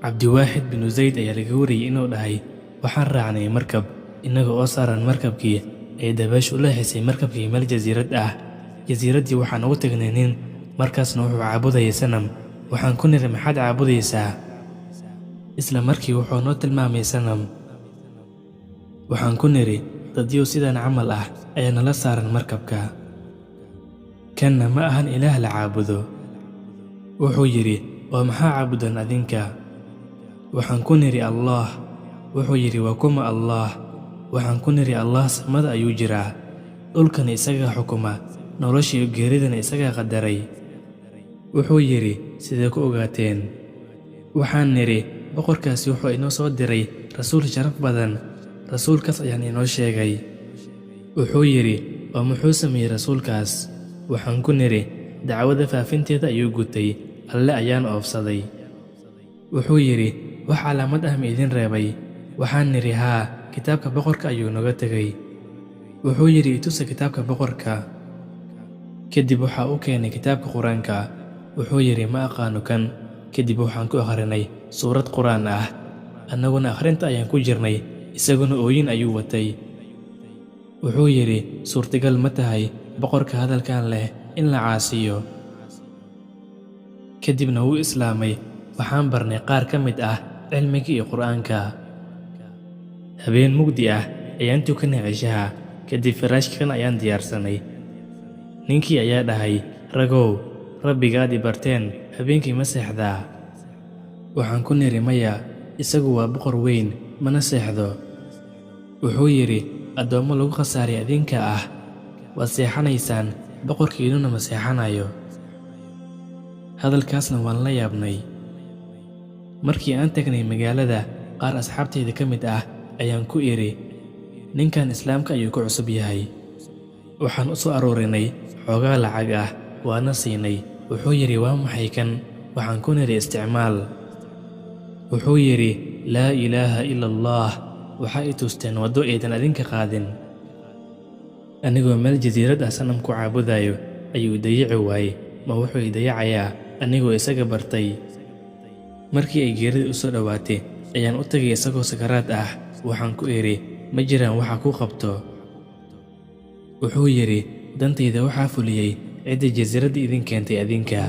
Cabdiwaaxid bin Zayd ayaa laga wariyay inuu dhahay, waxaan raacnay markab innaga oo saaran markabkii ay dabayshu u leexisay markabkii meel jasiirad ah. Jasiiraddii waxaan ugu tagnay nin, markaasna wuxuu caabudayay sanam. Waxaan ku niri, maxaad caabudaysaa? Isla markii wuxuu noo tilmaamay sanam. Waxaan ku niri, dadyow sidan camal ah ayaa nala saaran markabka, kanna ma ahan ilaah la caabudo. Wuxuu yidhi, waa maxaa caabudaan adinka? Waxaan ku niri, Allah. Wuxuu yidhi, waa kuma Allah? Waxaan ku niri, Allah samada ayuu jiraa, dhulkana isagaa xukuma, nolosha iyo geeridana isagaa qadaray. Wuxuu yidhi, sidee ku ogaateen? Waxaan niri, boqorkaasi wuxuu inoo soo diray rasuul sharaf badan, rasuulkaas ayaan inoo sheegay. Wuxuu yidhi, oo muxuu sameeyey rasuulkaas? Waxaan ku niri, dacwada faafinteeda ayuu gutay, alle ayaan oofsaday. Wuxuu yidhi, wax calaamad ah ma idin reebay? Waxaan niri, haa, kitaabka boqorka ayuu noga tegay. Wuxuu yidhi, itusa kitaabka boqorka. Kadib waxaa u keenay kitaabka Qur'aanka. Wuxuu yidhi, ma aqaano kan. Kadib waxaan ku akhrinay suurad Qur'aan ah, annaguna akhrinta ayaan ku jirnay, isaguna ooyin ayuu watay. Wuxuu yidhi, suurtagal ma tahay boqorka hadalkan leh in la caasiyo? Kadibna wuu islaamay. Waxaan barnay qaar ka mid ah cilmiga iyo Qur'aanka. Habeen mugdi ah ayaan tukanay cishaha, kadib firaashkan ayaan diyaarsanay. Ninkii ayaa dhahay, ragow, rabbigaad i barteen habeenkii ma seexdaa? Waxaan ku niri, maya, isagu waa boqor weyn, mana seexdo. Wuxuu yidhi, addoommo lagu khasaaray adinka ah, waad seexanaysaan, boqorkiinnuna ma seexanayo. Hadalkaasna waan la yaabnay. Markii aan tagnay magaalada, qaar asxaabtayda ka mid ah ayaan ku idhi, ninkan islaamka ayuu ku cusub yahay. Waxaan u soo aroorinay xoogaa lacag ah, waana siinay. Wuxuu yidhi, waa maxay kan? Waxaan ku niri, isticmaal. Wuxuu yidhi, laa ilaaha ila allah. Waxaa i tusteen waddo aydan adinka qaadin. Anigoo meel jasiirad ah sanam ku caabudayo ayuu dayici waayey, ma wuxuu i dayacayaa anigoo isaga bartay. Markii ay geerida u soo dhowaatay ayaan u tagay isagoo sakaraad ah. Waxaan ku idhi, ma jiraan waxa ku qabto? Wuxuu yidhi, dantayda waxaa fuliyey cidda jasiiradda idin keentay adinka.